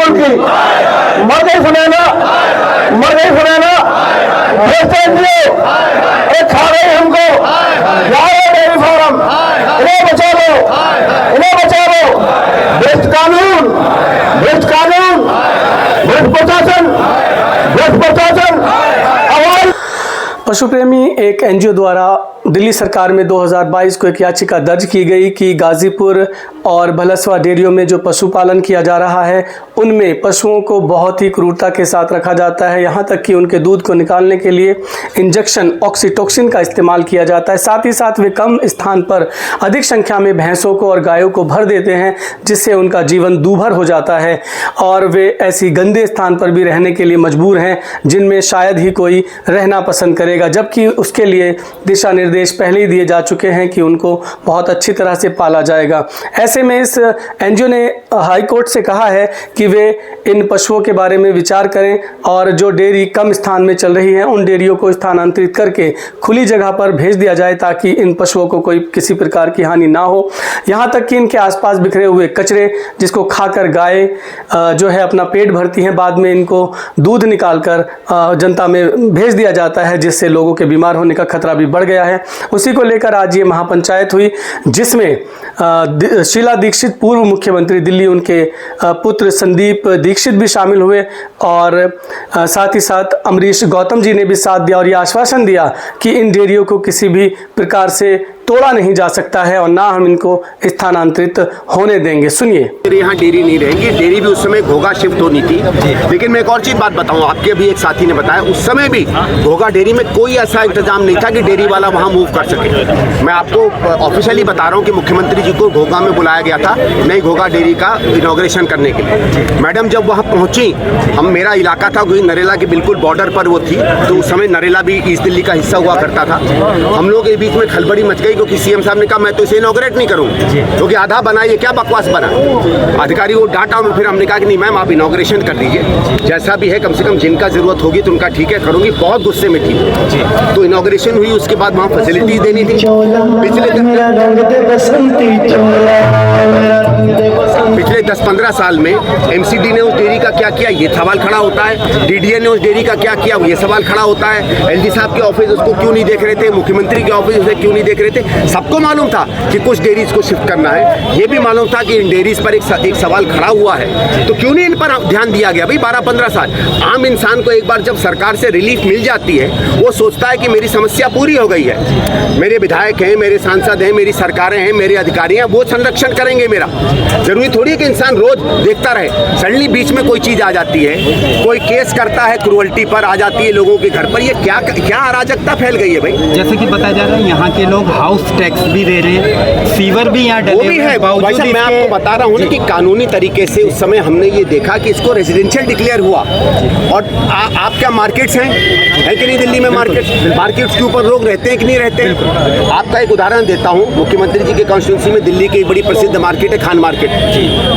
कानून की मर गई सुनैना, मर गई सुनैना। खा रहे हमको, डेयरी फार्म, इन्हें बचा लो, इन्हें बचा लो। भ्रष्ट कानून, भ्रष्ट कानून, भ्रष्ट प्रशासन, भ्रष्ट प्रशासन। पशु प्रेमी एक एनजीओ द्वारा दिल्ली सरकार में 2022 को एक याचिका दर्ज की गई कि गाजीपुर और भलसवा डेयरियों में जो पशुपालन किया जा रहा है उनमें पशुओं को बहुत ही क्रूरता के साथ रखा जाता है, यहाँ तक कि उनके दूध को निकालने के लिए इंजेक्शन ऑक्सीटोक्सिन का इस्तेमाल किया जाता है। साथ ही साथ वे कम स्थान पर अधिक संख्या में भैंसों को और गायों को भर देते हैं, जिससे उनका जीवन दूभर हो जाता है और वे ऐसी गंदे स्थान पर भी रहने के लिए मजबूर हैं जिनमें शायद ही कोई रहना पसंद करेगा, जबकि उसके लिए दिशा निर्देश पहले ही दिए जा चुके हैं कि उनको बहुत अच्छी तरह से पाला जाएगा। ऐसे में इस एनजीओ ने हाई कोर्ट से कहा है कि वे इन पशुओं के बारे में विचार करें और जो डेयरी कम स्थान में चल रही हैं उन डेयरियों को स्थानांतरित करके खुली जगह पर भेज दिया जाए ताकि इन पशुओं को कोई किसी प्रकार की हानि ना हो। यहाँ तक कि इनके आसपास बिखरे हुए कचरे जिसको खाकर गाय जो है अपना पेट भरती हैं, बाद में इनको दूध निकालकर जनता में भेज दिया जाता है, जिससे लोगों के बीमार होने का खतरा भी बढ़ गया है। उसी को लेकर आज ये महापंचायत हुई, जिसमें शीला दीक्षित पूर्व मुख्यमंत्री दिल्ली, उनके पुत्र संदीप दीक्षित भी शामिल हुए और साथ ही साथ अमरीश गौतम जी ने भी साथ दिया और ये आश्वासन दिया कि इन डेयरियों को किसी भी प्रकार से तोड़ा नहीं जा सकता है और ना हम इनको स्थानांतरित होने देंगे। सुनिए। यहाँ डेयरी नहीं रहेगी, डेयरी भी उस समय घोघा शिफ्ट होनी थी, लेकिन मैं एक और चीज बात बताऊं, आपके भी एक साथी ने बताया उस समय भी घोघा डेयरी में कोई ऐसा इंतजाम नहीं था कि डेयरी वाला वहाँ मूव कर सके। मैं आपको ऑफिशियली बता रहा हूँ कि मुख्यमंत्री जी को घोघा में बुलाया गया था नई घोघा डेयरी का इनॉग्रेशन करने के लिए। मैडम जब वहाँ पहुँची, मेरा इलाका था नरेला के बिल्कुल बॉर्डर पर वो थी, तो उस समय नरेला भी ईस्ट दिल्ली का हिस्सा हुआ करता था। हम लोग के बीच में खलबड़ी मच गई क्योंकि सीएम साहब ने कहा मैं तो इसे इनॉग्रेट नहीं करूंगा क्योंकि आधा बना, ये क्या बकवास बना। अधिकारी वो डांटा और फिर हमने कहा कि नहीं मैम आप इनॉग्रेशन कर दीजिए, जैसा भी है कम से कम जिनका जरूरत होगी तो उनका ठीक है करूंगी। बहुत गुस्से में थी तो इनॉग्रेशन हुई, उसके बाद वहाँ फैसिलिटीज देनी थी। पिछले 10-15 साल में एमसीडी ने उस डेयरी का क्या किया ये सवाल खड़ा होता है, डीडीए ने उस डेयरी का क्या किया ये सवाल खड़ा होता है, एलडी साहब के ऑफिस उसको क्यों नहीं देख रहे थे, मुख्यमंत्री के ऑफिस उसे क्यों नहीं देख रहे थे। सबको मालूम था कि कुछ डेयरीज को शिफ्ट करना है, ये भी मालूम था कि इन डेयरीज पर एक सवाल खड़ा हुआ है, तो क्यों नहीं इन पर ध्यान दिया गया। भाई 12-15 साल आम इंसान को एक बार जब सरकार से रिलीफ मिल जाती है वो सोचता है कि मेरी समस्या पूरी हो गई है, मेरे विधायक हैं, मेरे सांसद हैं, मेरी सरकारें हैं, मेरे अधिकारी हैं, वो संरक्षण करेंगे मेरा। जरूरी थोड़ी है कि इंसान रोज देखता रहे, सडनली बीच में कोई चीज आ जाती है, कोई केस करता है क्रूअल्टी पर आ जाती है लोगों के घर पर, ये क्या अराजकता फैल गई है भाई। जैसे कि बताया जा रहा है यहाँ के लोग हाउस टैक्स भी दे रहे हैं, फीवर भी यहाँ वो भी है। भाई साहब मैं आपको बता रहा हूँ ना कि कानूनी तरीके से उस समय हमने ये देखा कि इसको रेजिडेंशियल डिक्लेयर हुआ। और आप क्या मार्केट्स हैं है कि नहीं दिल्ली में मार्केट्स के ऊपर लोग रहते हैं कि नहीं रहते हैं। आपका एक उदाहरण देता हूँ, मुख्यमंत्री जी के कॉन्स्टिट्यूंसी में दिल्ली की बड़ी प्रसिद्ध मार्केट है खान मार्केट।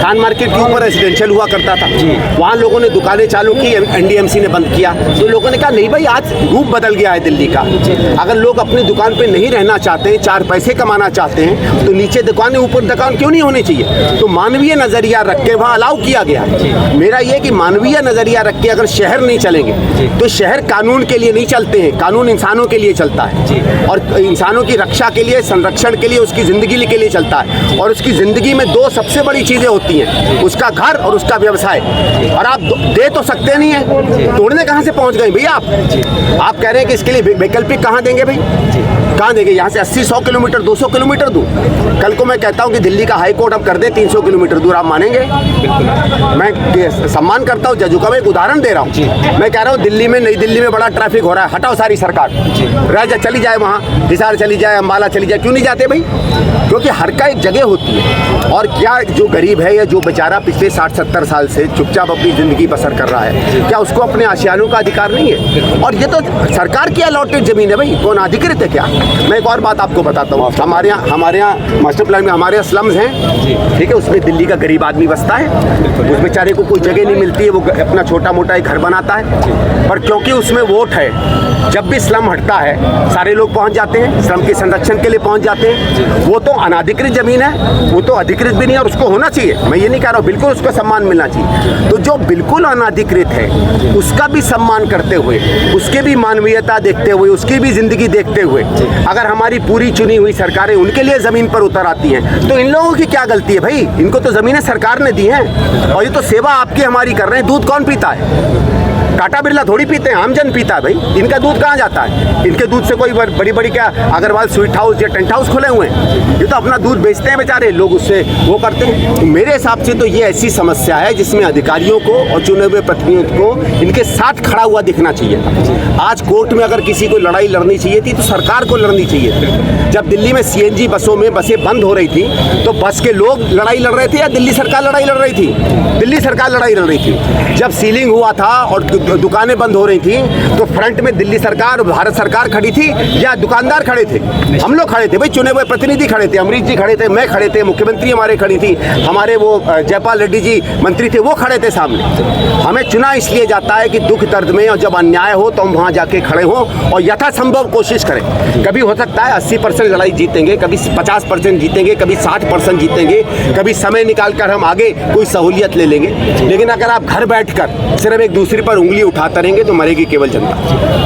खान मार्केट के ऊपर रेजिडेंशियल हुआ करता था, वहाँ लोगों ने दुकानें चालू की, एनडीएमसी ने बंद किया, तो लोगों ने कहा नहीं भाई आज रूप बदल गया है दिल्ली का, अगर लोग अपनी दुकान पे नहीं रहना चाहते हैं, 4 पैसे कमाना चाहते हैं तो नीचे दुकानें ऊपर दुकान क्यों नहीं होनी चाहिए। तो मानवीय नजरिया रख के वहाँ अलाउ किया गया। मेरा ये कि मानवीय नजरिया रख के अगर शहर नहीं चलेंगे तो शहर कानून के लिए नहीं चलते हैं, कानून इंसानों के लिए चलता है और इंसानों की रक्षा के लिए, संरक्षण के लिए, उसकी जिंदगी के लिए चलता है। और उसकी जिंदगी में 2 सबसे बड़ी चीजें होती हैं, उसका घर और उसका व्यवसाय। और आप दे तो सकते नहीं है, तोड़ने कहाँ से पहुंच गए भैया आप कह रहे हैं कि इसके लिए वैकल्पिक कहाँ देंगे भाई, कहाँ देंगे। यहाँ से 80-100 किलोमीटर 200 किलोमीटर दूर, कल को मैं कहता हूँ कि दिल्ली का हाई कोर्ट अब कर दे 300 किलोमीटर दूर, आप मानेंगे। मैं सम्मान करता हूँ जजों का, मैं एक उदाहरण दे रहा हूँ। मैं कह रहा हूँ दिल्ली में, नई दिल्ली में बड़ा ट्रैफिक हो रहा है, हटाओ सारी सरकार, राजा चली जाए वहाँ, हिसार चली जाए, अम्बाला चली जाए, क्यों नहीं जाते भाई, क्योंकि हर का एक जगह होती है। और क्या जो गरीब है या जो बेचारा पिछले 60-70 साल से चुपचाप अपनी जिंदगी बसर कर रहा है, क्या उसको अपने आशियानों का अधिकार नहीं है। और ये तो सरकार की अलॉटेड जमीन है भाई, कौन अधिकृत है क्या। मैं एक और बात आपको बताता हूँ, हमारे यहाँ मास्टर प्लान में हमारे यहाँ स्लम्स हैं, ठीक है, उसमें दिल्ली का गरीब आदमी बसता है, उस बेचारे को कोई जगह नहीं मिलती है, वो अपना छोटा मोटा एक घर बनाता है, पर क्योंकि उसमें वोट है, जब भी स्लम हटता है सारे लोग पहुंच जाते हैं, स्लम के संरक्षण के लिए पहुंच जाते हैं। वो तो अनाधिकृत जमीन है, वो तो अधिकृत भी नहीं है और उसको होना चाहिए, मैं ये नहीं कह रहा हूँ, बिल्कुल उसको सम्मान मिलना चाहिए। तो जो बिल्कुल अनाधिकृत है उसका भी सम्मान करते हुए, उसके भी मानवीयता देखते हुए, उसकी भी जिंदगी देखते हुए अगर हमारी पूरी चुनी हुई सरकारें उनके लिए जमीन पर उतर आती हैं, तो इन लोगों की क्या गलती है भाई? इनको तो जमीनें सरकार ने दी हैं और ये तो सेवा आपकी हमारी कर रहे हैं। दूध कौन पीता है? टाटा बिरला थोड़ी पीते हैं, आमजन पीता है भाई। इनका दूध कहाँ जाता है? इनके दूध से कोई बड़ी बड़ी क्या अग्रवाल स्वीट हाउस या टेंट हाउस खुले हुए हैं? ये तो अपना दूध बेचते हैं बेचारे लोग, उससे वो करते हैं। तो मेरे हिसाब से तो ये ऐसी समस्या है जिसमें अधिकारियों को और चुने हुए प्रतिनिधियों को इनके साथ खड़ा हुआ दिखना चाहिए था। आज कोर्ट में अगर किसी को लड़ाई लड़नी चाहिए थी तो सरकार को लड़नी चाहिए थी। जब दिल्ली में CNG बसों में बसें बंद हो रही थी तो बस के लोग लड़ाई लड़ रहे थे या दिल्ली सरकार लड़ाई लड़ रही थी? दिल्ली सरकार लड़ाई लड़ रही थी। जब सीलिंग हुआ था और दुकानें बंद हो रही थी तो फ्रंट में दिल्ली सरकार, भारत सरकार खड़ी थी या दुकानदार खड़े थे? हम लोग खड़े थे भाई, चुने हुए प्रतिनिधि खड़े थे, अमरीश जी खड़े थे, मैं खड़े थे, मुख्यमंत्री हमारे खड़ी थी, हमारे वो जयपाल रेड्डी जी मंत्री थे वो खड़े थे सामने। हमें चुना इसलिए जाता है कि दुख दर्द में और जब अन्याय हो तो हम वहाँ जाके खड़े हों और यथासंभव कोशिश करें। कभी हो सकता है 80% लड़ाई जीतेंगे, कभी 50% जीतेंगे, कभी 60% जीतेंगे, कभी समय निकाल कर हम आगे कोई सहूलियत ले लेंगे, लेकिन अगर आप घर बैठकर सिर्फ एक दूसरे पर उंगली उठाते रहेंगे तो मरेगी केवल जनता।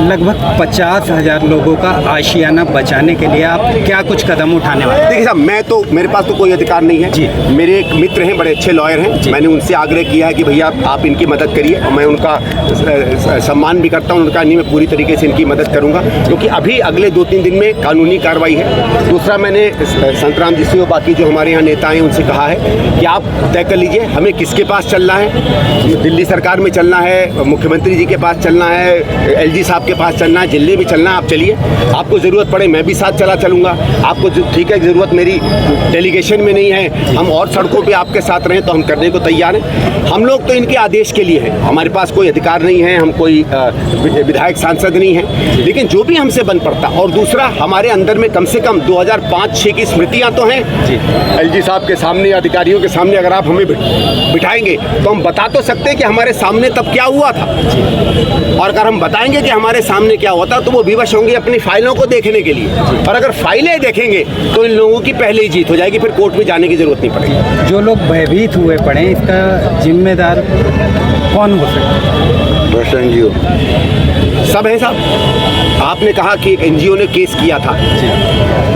लगभग 50,000 लोगों का आशियाना बचाने के लिए आप क्या कुछ कदम उठाने वाले? देखिए साहब, मैं तो, मेरे पास तो कोई अधिकार नहीं है जी। मेरे एक मित्र हैं, बड़े अच्छे लॉयर हैं, मैंने उनसे आग्रह किया है कि भैया आप इनकी मदद करिए और मैं उनका सम्मान भी करता हूँ, उनका नहीं, मैं पूरी तरीके से इनकी मदद करूँगा क्योंकि अभी अगले 2-3 दिन में कानूनी कार्रवाई है। दूसरा, मैंने संतराम जी से और बाकी जो हमारे यहाँ नेता हैं उनसे कहा है कि आप तय कर लीजिए हमें किसके पास चलना है, दिल्ली सरकार में चलना है, मुख्यमंत्री जी के पास चलना है, LG साहब के पास चलना है, दिल्ली में चलना है, आप चलिए। आपको ज़रूरत पड़े मैं भी साथ चलूँगा, आपको ठीक है ज़रूरत मेरी डेलीगेशन में नहीं है, हम और सड़कों पे आपके साथ रहें तो हम करने को तैयार हैं। हम लोग तो इनके आदेश के लिए हैं, हमारे पास कोई अधिकार नहीं है, हम कोई विधायक सांसद नहीं हैं, लेकिन जो भी हमसे बन पड़ता। और दूसरा, हमारे अंदर में कम से कम 2005-6 की स्मृतियाँ तो हैं। LG साहब के सामने, अधिकारियों के सामने अगर आप हमें बिठाएंगे तो हम बता तो सकते हैं कि हमारे सामने तब क्या हुआ था, और अगर हम बताएंगे कि हमारे सामने क्या होता तो वो विवश होंगे अपनी फाइलों को देखने के लिए, और अगर फाइलें देखेंगे तो इन लोगों की पहले ही जीत हो जाएगी, फिर कोर्ट में जाने की जरूरत नहीं पड़ेगी। जो लोग भयभीत हुए पड़े, इसका जिम्मेदार कौन हो सकता है? भ्रष्ट NGO सब है साहब। आपने कहा कि एक NGO ने केस किया था,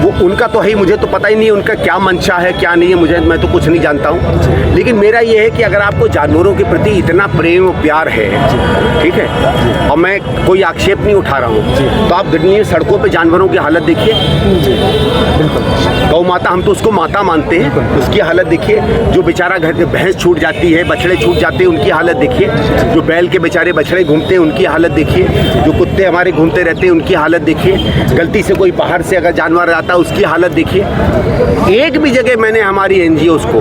वो उनका तो है ही, मुझे तो पता ही नहीं उनका क्या मंशा है क्या नहीं है, मैं तो कुछ नहीं जानता हूँ। लेकिन मेरा ये है कि अगर आपको जानवरों के प्रति इतना प्रेम और प्यार है, ठीक है, और मैं कोई आक्षेप नहीं उठा रहा हूँ, तो आप दिल्ली सड़कों पे जानवरों की हालत देखिए। गौ माता, हम तो उसको माता मानते हैं, उसकी हालत देखिए। जो बेचारा घर भैंस छूट जाती है, बछड़े छूट जाते हैं, उनकी हालत देखिए। जो बैल के बेचारे बछड़े घूमते हैं उनकी हालत देखिए। जो कुत्ते हमारे घूमते रहते हैं उनकी हालत देखिए। गलती से कोई बाहर से अगर जानवर आता है उसकी हालत देखिए। एक भी जगह मैंने हमारी NGOs को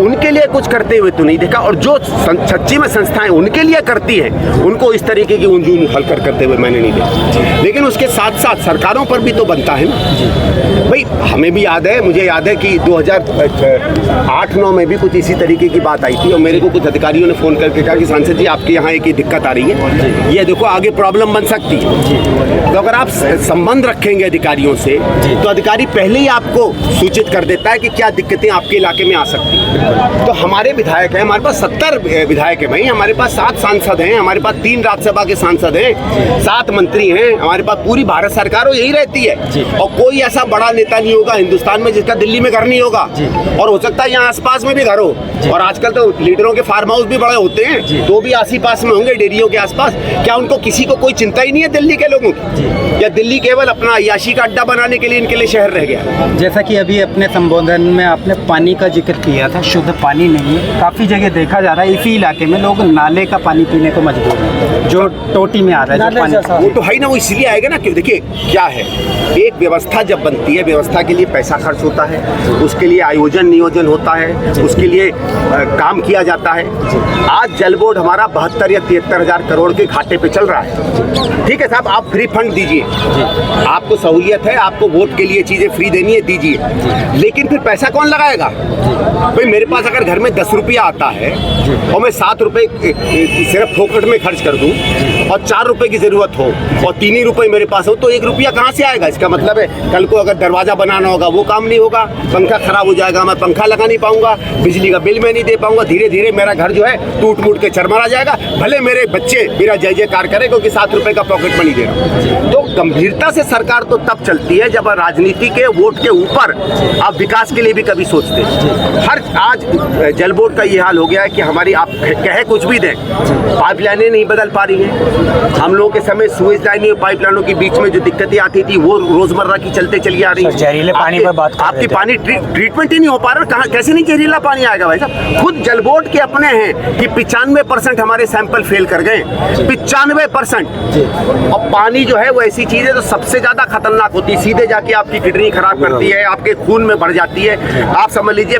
उनके लिए कुछ करते हुए तो नहीं देखा, और जो सच्ची में संस्थाएं उनके लिए करती हैं उनको इस तरीके की ऊंजून हलकर करते हुए मैंने नहीं देखा। लेकिन उसके साथ साथ सरकारों पर भी तो बनता है ना भाई। हमें भी याद है, मुझे याद है कि 2008-9 में भी कुछ इसी तरीके की बात आई थी और मेरे को कुछ अधिकारियों ने फ़ोन करके कहा कि सांसद जी आपके यहाँ एक दिक्कत आ रही है, ये देखो आगे प्रॉब्लम बन सकती है। तो अगर आप संबंध रखेंगे अधिकारियों से तो अधिकारी पहले ही आपको सूचित कर देता है कि क्या दिक्कतें आपके इलाके में आ सकती हैं। तो हमारे विधायक हैं, हमारे पास 70 विधायक हैं भाई, हमारे पास 7 सांसद हैं, हमारे पास 3 राज्यसभा के सांसद हैं, 7 मंत्री हैं, हमारे पास पूरी भारत सरकार यही रहती है। और कोई ऐसा बड़ा नेता नहीं होगा हिंदुस्तान में जिसका दिल्ली में घर नहीं होगा, और हो सकता है यहाँ आसपास में भी घर हो। और आजकल तो लीडरों के फार्म हाउस भी बड़े होते हैं, तो भी आस ही पास में होंगे, डेयरियों के आसपास। क्या उनको किसी को कोई चिंता ही नहीं है दिल्ली के लोगों की? या दिल्ली केवल अपना अय्याशी का अड्डा बनाने के लिए इनके लिए शहर रह गया? जैसा कि अभी अपने संबोधन में आपने पानी का जिक्र किया था, शुद्ध पानी नहीं है। काफ़ी जगह देखा जा रहा है इसी इलाके में लोग नाले का पानी पीने को मजबूर हैं, जो टोटी में आ रहा है जो पानी। वो तो है ना, वो इसलिए आएगा ना कि देखिए क्या है, एक व्यवस्था जब बनती है, व्यवस्था के लिए पैसा खर्च होता है, उसके लिए आयोजन नियोजन होता है, उसके लिए काम किया जाता है। आज जल बोर्ड हमारा 72 या 73 10,000 करोड़ के घाटे पे चल रहा है। ठीक है साहब, आप फ्री फंड दीजिए, आपको सहूलियत है, आपको वोट के लिए चीजें फ्री देनी है, दीजिए, लेकिन फिर पैसा कौन लगाएगा? भाई मेरे पास अगर घर में 10 रुपया आता है और मैं 7 रुपए सिर्फ फोकट में खर्च कर दूं और 4 रुपए की जरूरत हो और 3 ही रुपए मेरे पास हो, तो 1 रुपया कहाँ से आएगा? इसका मतलब है कल को अगर दरवाजा बनाना होगा वो काम नहीं होगा, पंखा खराब हो जाएगा, मैं पंखा लगा नहीं पाऊंगा, बिजली का बिल मैं नहीं दे पाऊंगा, धीरे धीरे मेरा घर जो है टूट मूट के चरमरा जाएगा। भले मेरे बच्चे मेरा जय जयकार करें क्योंकि 7 रुपए का पॉकेट मनी दे रहा हूं। तो गंभीरता से सरकार तो तब चलती है जब राजनीति के वोट के ऊपर आप विकास के लिए भी कभी सोचते हैं। हर आज जल बोर्ड का ये हाल हो गया है कि हमारी आप कहे कुछ भी दें, पाइपलाइनें नहीं बदल पा रही हैं। हम लोगों के समय सुएज लाइन पाइपलाइनों के बीच में जो दिक्कतें आती थी वो रोजमर्रा की चलते चली आ रही है। जहरीले पानी पर बात आपकी पानी ट्रीटमेंट ही नहीं हो पा रहा, कहाँ कैसे नहीं जहरीला पानी आएगा भाई साहब? खुद जल बोर्ड के अपने हैं कि 95% हमारे सैंपल फेल कर गए, 95%। और पानी जो है वो ऐसी चीज है जो सबसे ज्यादा खतरनाक होती है, सीधे जाके आपकी किडनी खराब करती है, आपके खून में बढ़ जाती है। आप समझ लीजिए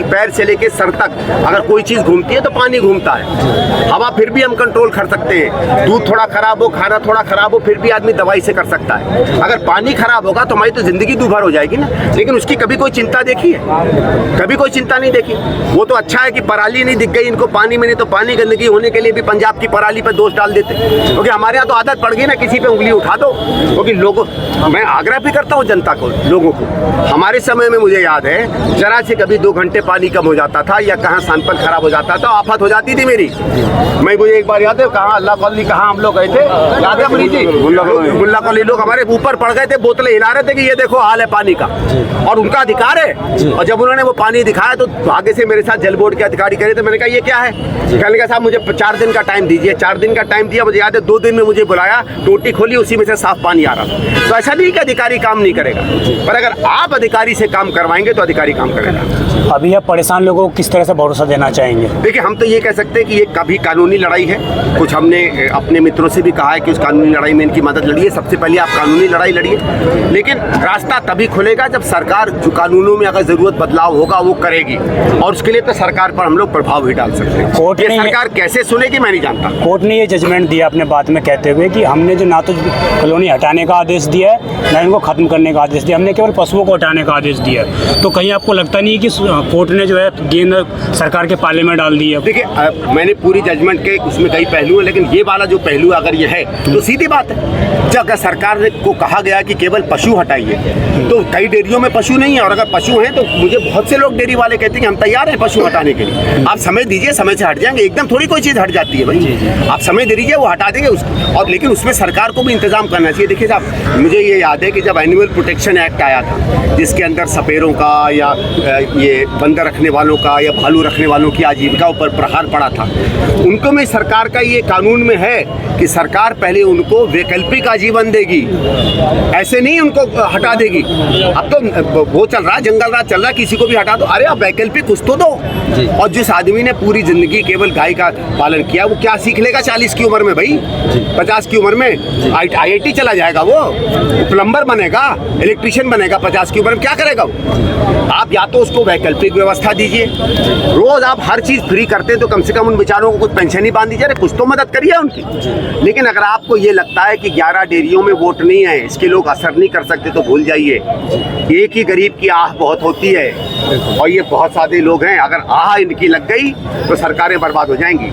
पैर से लेके सर तक अगर कोई चीज घूमती है तो पानी घूमता है। हवा फिर भी हम कंट्रोल कर सकते हैं, दूध थोड़ा खराब हो, खाना थोड़ा खराब हो, फिर भी आदमी दवाई से कर सकता है। अगर पानी खराब होगा तो हमारी तो जिंदगी दूभर हो जाएगी ना। लेकिन उसकी कभी कोई चिंता देखी है? कभी कोई चिंता नहीं देखी। वो तो अच्छा है कि पराली नहीं दिख गई इनको पानी में, नहीं तो पानी गंदगी होने के लिए भी पंजाब की पराली पर दोष डाल देते, क्योंकि हमारे यहाँ तो आदत पड़ गई ना किसी पे उंगली उठा दो। क्योंकि लोगों, मैं आग्रह भी करता हूँ जनता को, लोगों को, हमारे समय में मुझे याद है जरा से कभी 2 घंटे पानी कम हो जाता था या कहाँ सैंपल खराब हो जाता था, आफत हो जाती थी मेरी। मुझे एक बार याद है कहाँ अल्लाह कॉलोनी कहाँ हम लोग गए थे, याद है अपनी जी, मुल्ला कॉलोनी, लोग हमारे ऊपर पड़ गए थे, बोतलें हिला रहे थे कि ये देखो हाल है पानी का, और उनका अधिकार है। और जब उन्होंने वो पानी दिखाया तो आगे से मेरे साथ जल बोर्ड के अधिकारी करे थे, मैंने कहा ये क्या है? कहने का साहब मुझे 4 दिन का टाइम दीजिए। 4 दिन का टाइम दिया, मुझे याद है 2 दिन में मुझे बुलाया, टोटी खोली, उसी में से साफ पानी आ रहा था। तो ऐसा नहीं कि अधिकारी काम नहीं करेगा, पर अगर आप अधिकारी से काम करवाएंगे तो अधिकारी काम करेगा। अभी आप परेशान लोगों को किस तरह से भरोसा देना चाहेंगे? देखिए, हम तो ये कह सकते हैं कि ये कभी कानूनी लड़ाई है। कुछ हमने अपने मित्रों से भी कहा है कि उस कानूनी लड़ाई में इनकी मदद लड़िए। सबसे पहले आप कानूनी लड़ाई लड़िए, लेकिन रास्ता तभी खुलेगा जब सरकार जो कानूनों में अगर जरूरत बदलाव होगा वो करेगी, और उसके लिए तो सरकार पर हम लोग प्रभाव भी डाल सकते हैं। कोर्ट ने सरकार कैसे सुनेगी मैं नहीं जानता। कोर्ट ने ये जजमेंट दिया अपने बात में कहते हुए कि हमने जो ना तो कॉलोनी हटाने का आदेश दिया है ना इनको खत्म करने का आदेश दिया, हमने केवल पशुओं को हटाने का आदेश दिया है। तो कहीं आपको लगता नहीं कि कोर्ट ने जो है गेंद सरकार के पाले में डाल दी है? देखिए, मैंने पूरी जजमेंट के उसमें कई पहलू है, लेकिन ये वाला जो पहलू अगर ये है तो सीधी बात है, जब अगर सरकार ने को कहा गया कि केवल पशु हटाइए, तो कई डेयरियों में पशु नहीं है, और अगर पशु हैं तो मुझे बहुत से लोग डेयरी वाले कहते हैं कि हम तैयार हैं पशु हटाने के लिए। आप समय दीजिए, समय से हट जाएंगे। एकदम थोड़ी कोई चीज़ हट जाती है भाई, आप समय दे दीजिए, वो हटा देंगे उसको। और लेकिन उसमें सरकार को भी इंतजाम करना चाहिए। देखिए साहब, मुझे ये याद है कि जब एनिमल प्रोटेक्शन एक्ट आया था, जिसके अंदर सपेरों का या ये बंदर रखने वालों का या भालू रखने वालों की आजीविका ऊपर प्रहार पड़ा था, उनको में सरकार का ये कानून में है कि सरकार पहले उनको वैकल्पिक आजीवन देगी, ऐसे नहीं उनको हटा देगी। अब तो वो चल रहा है, जंगल राज चल रहा है, किसी को भी हटा दो, अरे आप वैकल्पिक कुछ तो दो। और जिस आदमी ने पूरी जिंदगी केवल गाय का पालन किया, वो क्या सीख लेगा 40 की उम्र में भाई, 50 की उम्र में IIT चला जाएगा, वो प्लम्बर बनेगा, इलेक्ट्रिशियन बनेगा 50 की उम्र में, क्या करेगा वो? आप या तो उसको वैकल्पिक व्यवस्था दीजिए, रोज आप हर चीज फ्री करते हैं तो कम से कम उन बेचारों को कुछ पेंशन ही बांध दीजिए, कुछ तो मदद करिए उनकी। लेकिन अगर आपको ये लगता है कि 11 डेयरियों में वोट नहीं है, इसके लोग असर नहीं कर सकते, तो भूल जाइए, एक ही गरीब की आह बहुत होती है, और ये बहुत सारे लोग हैं, अगर आह इनकी लग गई तो सरकारें बर्बाद हो जाएंगी।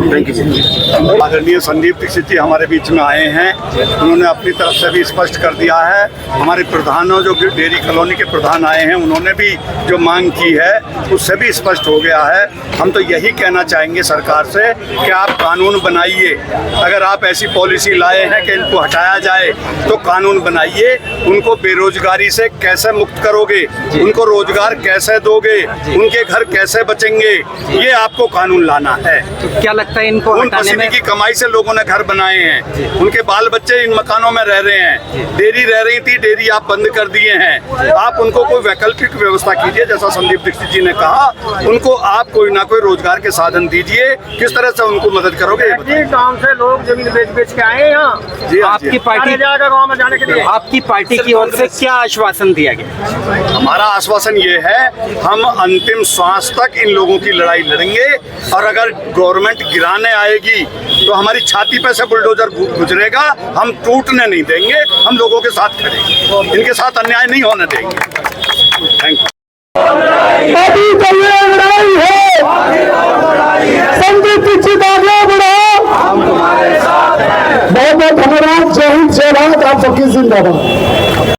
Thank you. आदरणीय संदीप दीक्षित जी हमारे बीच में आए हैं, उन्होंने अपनी तरफ से भी स्पष्ट कर दिया है। हमारे प्रधानों, जो डेयरी कॉलोनी के प्रधान आए हैं, उन्होंने भी जो मांग की है उससे भी स्पष्ट हो गया है। हम तो यही कहना चाहेंगे सरकार से कि आप कानून बनाइए, अगर आप ऐसी पॉलिसी लाए हैं कि इनको हटाया जाए तो कानून बनाइए। उनको बेरोजगारी से कैसे मुक्त करोगे, उनको रोजगार कैसे दोगे, उनके घर कैसे बचेंगे, ये आपको कानून लाना है। तो क्या लगता है इनको उन पसीने की कमाई से लोगों ने घर बनाए हैं, उनके बाल बच्चे इन मकानों में रह रहे हैं, डेयरी रह रही थी, डेयरी आप बंद कर दिए हैं। आप उनको कोई वैकल्पिक व्यवस्था कीजिए, जैसा संदीप दीक्षित जी ने कहा, उनको आप कोई ना कोई रोजगार के साधन दीजिए। किस तरह से उनको मदद करोगे? गाँव से लोग जमीन बेच के आए यहाँ। जी, आपकी पार्टी गाँव में जाने के लिए आपकी पार्टी की ओर से क्या आश्वासन दिया गया? हमारा आश्वासन ये है, हम अंतिम श्वास तक इन लोगों की लड़ाई लड़ेंगे, और अगर गवर्नमेंट अदालत गिराने आएगी तो हमारी छाती पे से बुलडोजर गुजरेगा, हम टूटने नहीं देंगे, हम लोगों के साथ खड़े हैं, इनके साथ अन्याय नहीं होने देंगे। Thank you. अभी तो ये लड़ाई है, संजय दीक्षित आगे बढ़ो, बहुत बहुत धन्यवाद। जय हिंद, जय भारत, आप सबकी जिंदाबाद।